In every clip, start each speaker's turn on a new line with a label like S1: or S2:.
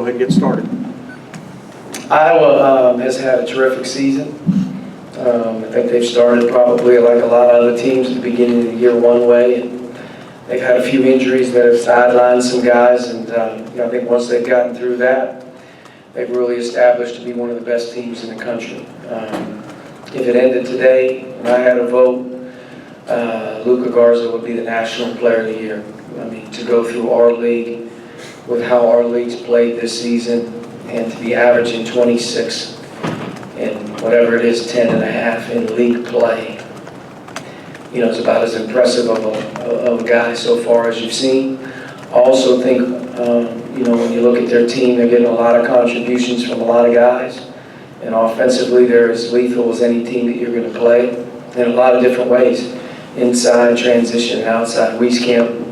S1: go ahead and get started.
S2: Iowa has had a terrific season. I think they've started probably like a lot of other teams at the beginning of the year one way. And they've had a few injuries that have sidelined some guys, and I think once they've gotten through that, they've really established to be one of the best teams in the country. If it ended today and I had a vote, Luka Garza would be the National Player of the Year. I mean, to go through our league with how our league's played this season and to be averaging 26 and whatever it is, 10 and a half in league play, is about as impressive of a guy so far as you've seen. I also think, when you look at their team, they're getting a lot of contributions from a lot of guys. And offensively, they're as lethal as any team that you're going to play in a lot of different ways. Inside, transition, and outside. Wieskamp,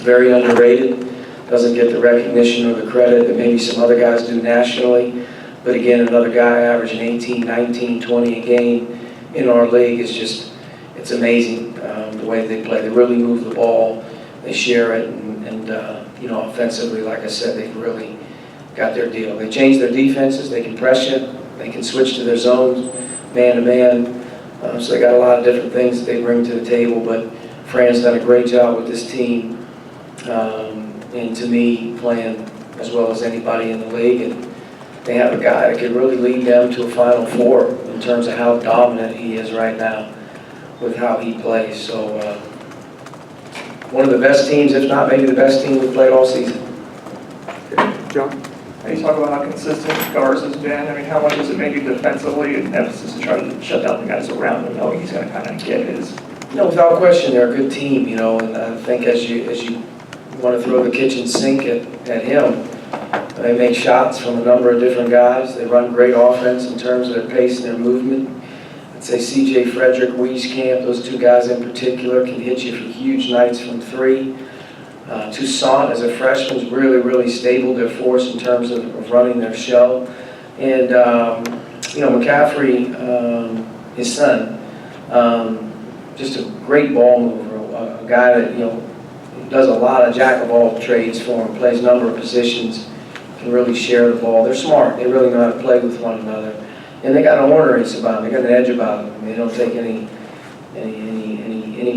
S2: very underrated. Doesn't get the recognition or the credit that maybe some other guys do nationally. But again, another guy averaging 18, 19, 20 a game in our league is just, it's amazing the way they play. They really move the ball, they share it, and offensively, like I said, they've really got their deal. They change their defenses, they can press you, they can switch to their zones, man-to-man. So they got a lot of different things that they bring to the table, but Fran's done a great job with this team. And to me, playing as well as anybody in the league, and they have a guy that could really lead them to a Final Four in terms of how dominant he is right now with how he plays. So one of the best teams, if not maybe the best team we've played all season.
S1: Okay. John?
S3: You talk about how consistent Garza's been. I mean, how much is it maybe defensively an emphasis to try to shut down the guys around him, knowing he's going to kind of get his?
S2: Without question, they're a good team, and I think as you want to throw the kitchen sink at him, they make shots from a number of different guys. They run great offense in terms of their pace and their movement. I'd say C.J. Frederick, Wieskamp, those two guys in particular can hit you for huge nights from three. Toussaint, as a freshman, is really, really stable, their force in terms of running their show. And, McCaffrey, his son, just a great ball mover, a guy that, does a lot of jack-of-all-trades for him, plays a number of positions, can really share the ball. They're smart. They really know how to play with one another. And they got an orneriness about them. They got an edge about them. I mean, they don't take any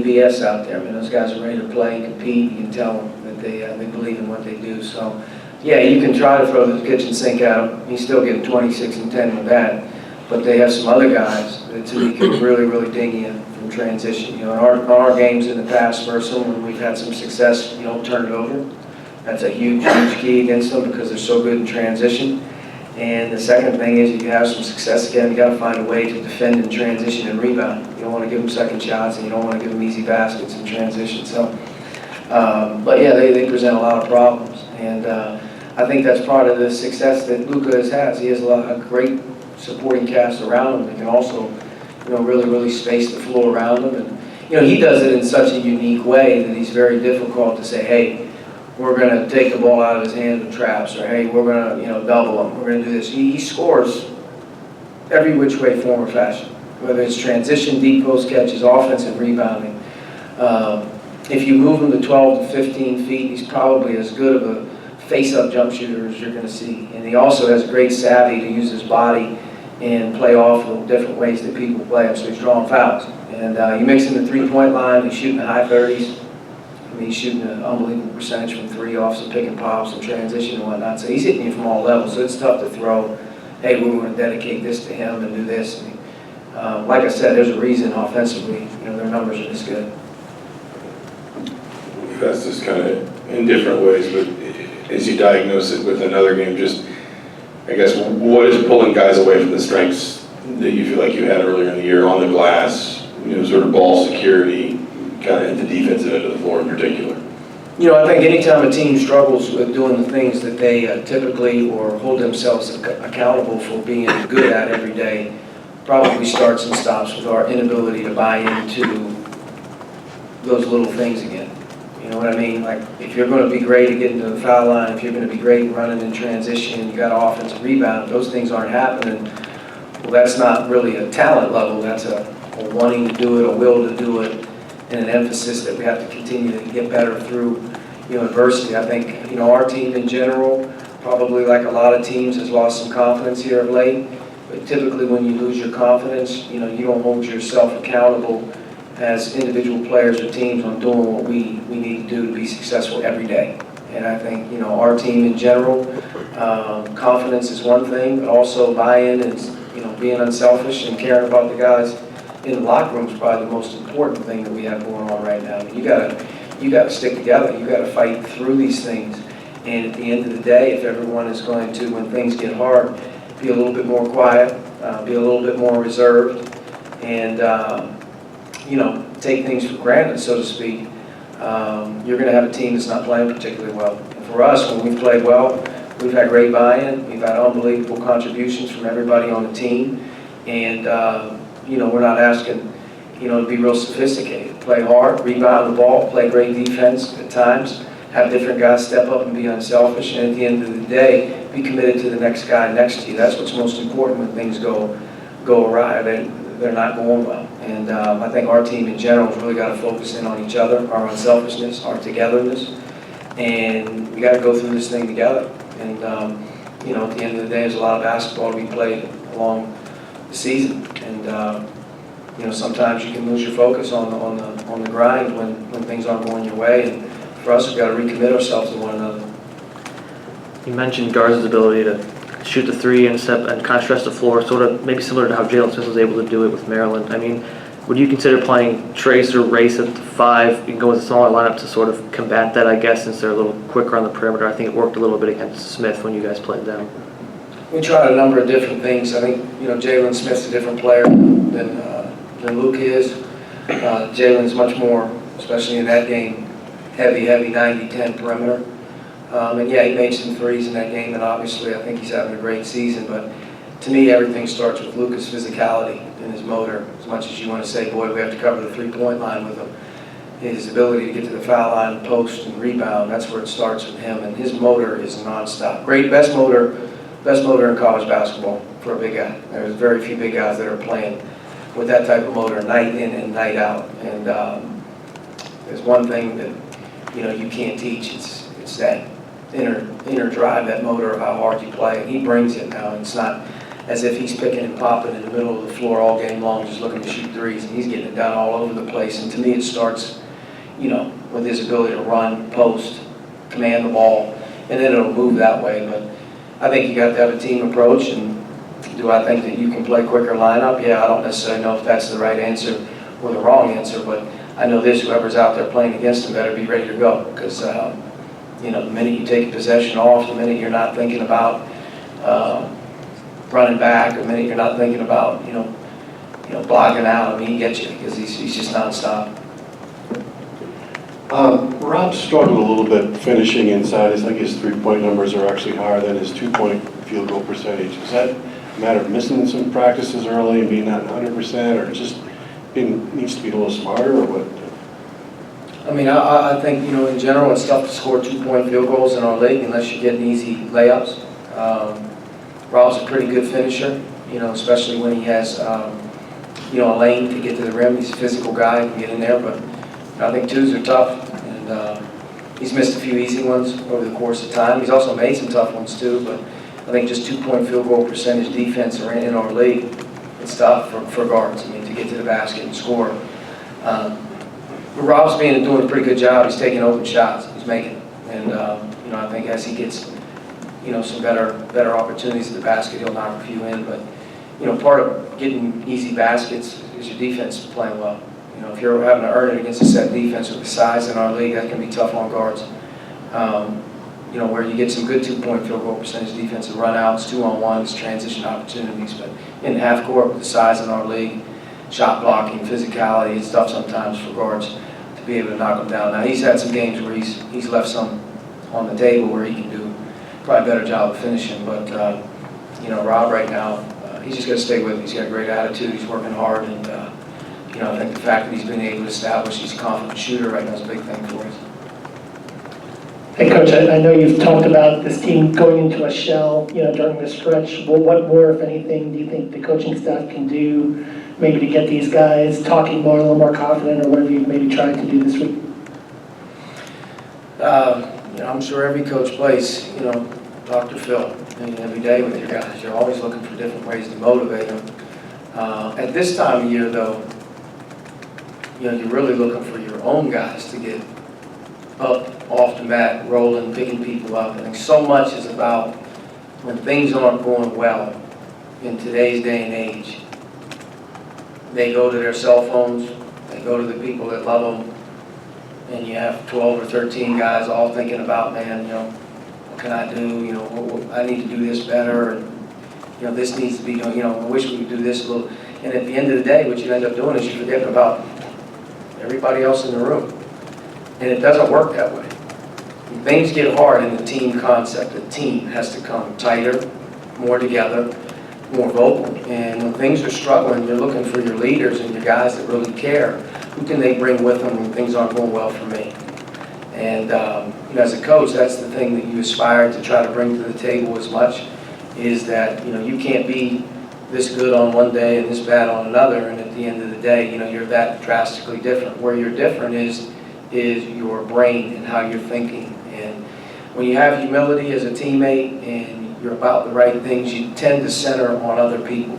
S2: BS out there. I mean, those guys are ready to play and compete. You can tell them that they believe in what they do. So, yeah, you can try to throw the kitchen sink at him. He's still getting 26 and 10 with that. But they have some other guys that to me can really, really ding you from transition. In our games in the past versus when we've had some success, turn it over. That's a huge, huge key against them because they're so good in transition. And the second thing is, if you have some success again, you got to find a way to defend in transition and rebound. You don't want to give them second shots, and you don't want to give them easy baskets in transition. So, but yeah, they present a lot of problems, and I think that's part of the success that Luka has. He has a great supporting cast around him that can also, really, really space the floor around him. And he does it in such a unique way that he's very difficult to say, hey, we're going to take the ball out of his hand and traps, or hey, we're going to, double him. We're going to do this. He scores every which way, form, or fashion, whether it's transition, deep post catches, offensive rebounding. If you move him to 12 to 15 feet, he's probably as good of a face-up jump shooter as you're going to see. And he also has great savvy to use his body and play off of different ways that people play him, so he's drawing fouls. And you mix in the three-point line, he's shooting the high 30s. I mean, he's shooting an unbelievable percentage from three off some pick and pops and transition and whatnot. So he's hitting you from all levels. So it's tough to throw, hey, we want to dedicate this to him and do this. And, like I said, there's a reason offensively, their numbers are this good.
S4: That's just kind of in different ways, but as you diagnose it with another game, just, I guess, what is pulling guys away from the strengths that you feel like you had earlier in the year on the glass, sort of ball security, kind of at the defensive end of the floor in particular?
S2: I think anytime a team struggles with doing the things that they typically or hold themselves accountable for being good at every day, probably starts and stops with our inability to buy into those little things again. You know what I mean? Like, if you're going to be great at getting to the foul line, if you're going to be great at running in transition, you got offensive rebound, those things aren't happening. Well, that's not really a talent level. That's a wanting to do it, a will to do it, and an emphasis that we have to continue to get better through, adversity. I think, our team in general, probably like a lot of teams, has lost some confidence here of late. But typically when you lose your confidence, you don't hold yourself accountable as individual players or teams on doing what we need to do to be successful every day. And I think, our team in general, confidence is one thing, but also buy-in is, being unselfish and caring about the guys in the locker room is probably the most important thing that we have going on right now. I mean, you gotta stick together. You gotta fight through these things. And at the end of the day, if everyone is going to, when things get hard, be a little bit more quiet, be a little bit more reserved, and take things for granted, so to speak, you're going to have a team that's not playing particularly well. And for us, when we've played well, we've had great buy-in, we've had unbelievable contributions from everybody on the team, and we're not asking, to be real sophisticated. Play hard, rebound the ball, play great defense at times, have different guys step up and be unselfish, and at the end of the day, be committed to the next guy next to you. That's what's most important when things go awry. They're not going well. And I think our team in general has really got to focus in on each other, our unselfishness, our togetherness, and we got to go through this thing together. And at the end of the day, there's a lot of basketball to be played along the season, and sometimes you can lose your focus on the grind when things aren't going your way. And for us, we've got to recommit ourselves to one another.
S5: You mentioned Garza's ability to shoot the three and step and kind of stretch the floor, sort of maybe similar to how Jalen Smith was able to do it with Maryland. I mean, would you consider playing Trace or Race at the 5? You can go with a smaller lineup to sort of combat that, I guess, since they're a little quicker on the perimeter. I think it worked a little bit against Smith when you guys played them.
S2: We tried a number of different things. I think, Jalen Smith's a different player than Luke is. Jalen's much more, especially in that game, heavy 90-10 perimeter. And yeah, he made some threes in that game, and obviously I think he's having a great season. But to me, everything starts with Luka's physicality and his motor. As much as you want to say, boy, we have to cover the three-point line with him, his ability to get to the foul line, post, and rebound, that's where it starts with him. And his motor is nonstop. Great, best motor in college basketball for a big guy. There's very few big guys that are playing with that type of motor night in and night out. And there's one thing that you can't teach. It's that inner drive, that motor of how hard you play. He brings it now. It's not as if he's picking and popping in the middle of the floor all game long, just looking to shoot threes. And he's getting it done all over the place. And to me, it starts, with his ability to run, post, command the ball, and then it'll move that way. But I think you got to have a team approach. And do I think that you can play quicker lineup? Yeah, I don't necessarily know if that's the right answer or the wrong answer, but I know this: whoever's out there playing against him better be ready to go, because the minute you take a possession off, the minute you're not thinking about running back, the minute you're not thinking about blocking out, I mean, he gets you, because he's just nonstop.
S6: Rob struggled a little bit finishing inside. I think his three-point numbers are actually higher than his two-point field goal percentage. Is that a matter of missing some practices early and being not 100%, or just needs to be a little smarter, or what?
S2: I mean, I think, in general, it's tough to score two-point field goals in our league unless you're getting easy layups. Rob's a pretty good finisher, especially when he has, a lane to get to the rim. He's a physical guy, he can get in there, but I think twos are tough, and he's missed a few easy ones over the course of time. He's also made some tough ones too, but I think just two-point field goal percentage defense in our league, it's tough for guards. I mean, to get to the basket and score. But Rob's doing a pretty good job. He's taking open shots. He's making them. And, I think as he gets, some better opportunities at the basket, he'll knock a few in. But, part of getting easy baskets is your defense playing well. If you're having to earn it against a set defense with the size in our league, that can be tough on guards. Where you get some good two-point field goal percentage defensive run-outs, two-on-ones, transition opportunities. But in half court with the size in our league, shot blocking, physicality, it's tough sometimes for guards to be able to knock them down. Now, he's had some games where he's left some on the table where he can do probably a better job of finishing. But, Rob right now, he's just got to stay with it. He's got a great attitude. He's working hard. And, I think the fact that he's been able to establish he's a confident shooter right now is a big thing for us.
S7: Hey, Coach, I know you've talked about this team going into a shell, during the stretch. Well, what more, if anything, do you think the coaching staff can do maybe to get these guys talking more, a little more confident, or whatever you've maybe tried to do this week?
S2: I'm sure every coach plays, Dr. Phil, I mean, every day with your guys. You're always looking for different ways to motivate them. At this time of year, though, you're really looking for your own guys to get up off the mat, rolling, picking people up. I think so much is about when things aren't going well in today's day and age, they go to their cell phones, they go to the people that love them, and you have 12 or 13 guys all thinking about, man, what can I do? I need to do this better, and this needs to be done. I wish we could do this a little. And at the end of the day, what you end up doing is you forget about everybody else in the room, and it doesn't work that way. When things get hard in the team concept, the team has to come tighter, more together, more vocal. And when things are struggling, you're looking for your leaders and your guys that really care. Who can they bring with them when things aren't going well for me? And as a coach, that's the thing that you aspire to try to bring to the table as much, is that you can't be this good on one day and this bad on another, and at the end of the day, you're that drastically different. Where you're different is your brain and how you're thinking. And when you have humility as a teammate and you're about the right things, you tend to center on other people.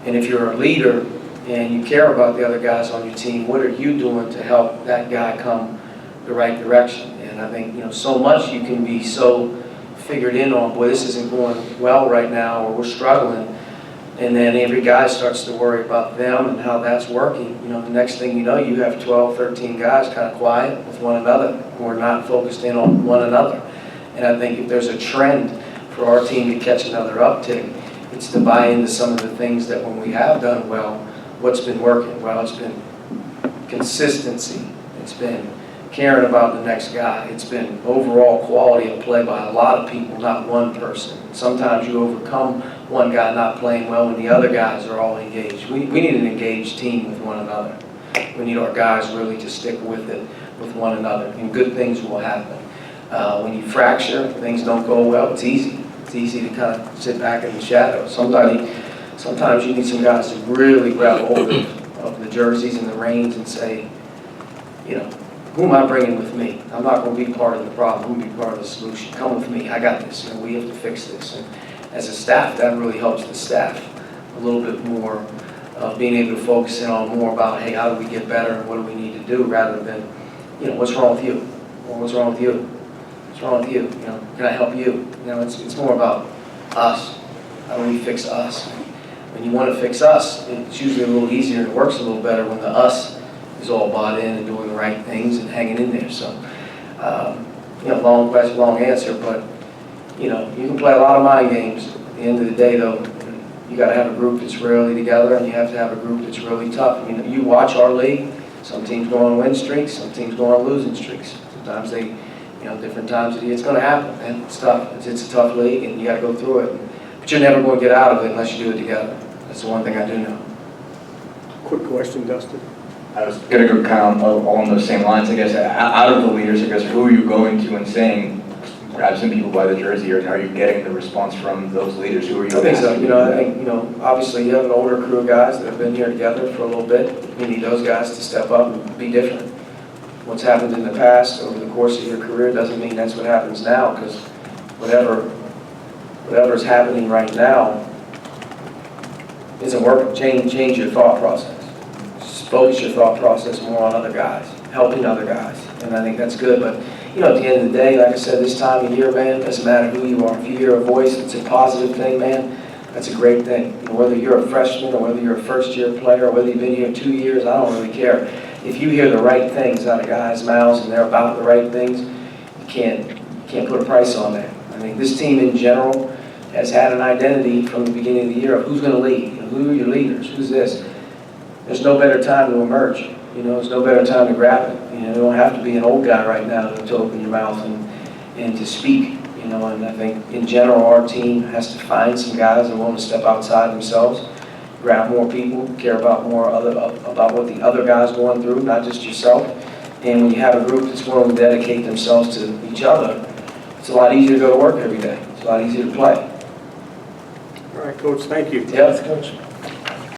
S2: And if you're a leader and you care about the other guys on your team, what are you doing to help that guy come the right direction? And I think, so much you can be so figured in on, boy, this isn't going well right now, or we're struggling. And then every guy starts to worry about them and how that's working. The next thing you know, you have 12, 13 guys kind of quiet with one another, who are not focused in on one another. And I think if there's a trend for our team to catch another uptick, it's to buy into some of the things that when we have done well, what's been working? Well, it's been consistency. It's been caring about the next guy. It's been overall quality of play by a lot of people, not one person. Sometimes you overcome one guy not playing well when the other guys are all engaged. We need an engaged team with one another. We need our guys really to stick with it with one another, and good things will happen. When you fracture, things don't go well, it's easy. It's easy to kind of sit back in the shadows. Sometimes you need some guys to really grab hold of the jerseys and the reins and say, who am I bringing with me? I'm not going to be part of the problem. I'm going to be part of the solution. Come with me. I got this. We have to fix this. And as a staff, that really helps the staff a little bit more, being able to focus in on more about, hey, how do we get better and what do we need to do, rather than, what's wrong with you? Or what's wrong with you? What's wrong with you? Can I help you? It's more about us. How do we fix us? When you want to fix us, it's usually a little easier and it works a little better when the us is all bought in and doing the right things and hanging in there. So, long question, long answer, but, you can play a lot of mind games. At the end of the day, though, you got to have a group that's really together, and you have to have a group that's really tough. You watch our league, some teams go on win streaks, some teams go on losing streaks. Sometimes they, different times of the year, it's going to happen, man. It's tough. It's a tough league, and you got to go through it. But you're never going to get out of it unless you do it together. That's the one thing I do know.
S1: Quick question, Dustin.
S8: I was going to go kind of along those same lines, I guess. Out of the leaders, I guess, who are you going to and saying, grab some people by the jersey, or are you getting the response from those leaders? Who are you?
S2: I think so. I think, obviously you have an older crew of guys that have been here together for a little bit. You need those guys to step up and be different. What's happened in the past over the course of your career doesn't mean that's what happens now, because whatever's happening right now isn't working. Change your thought process. Focus your thought process more on other guys, helping other guys, and I think that's good. But at the end of the day, like I said, this time of year, man, it doesn't matter who you are. If you hear a voice that's a positive thing, man, that's a great thing. Whether you're a freshman or whether you're a first-year player or whether you've been here 2 years, I don't really care. If you hear the right things out of guys' mouths and they're about the right things, you can't put a price on that. I think this team in general has had an identity from the beginning of the year of who's going to lead, who are your leaders, who's this. There's no better time to emerge. There's no better time to grab it. You don't have to be an old guy right now to open your mouth and to speak. And I think in general our team has to find some guys that want to step outside themselves, grab more people, care about about what the other guys going through, not just yourself. And when you have a group that's willing to dedicate themselves to each other, it's a lot easier to go to work every day. It's a lot easier to play.
S1: All right, Coach, thank you.
S2: Yeah, Coach.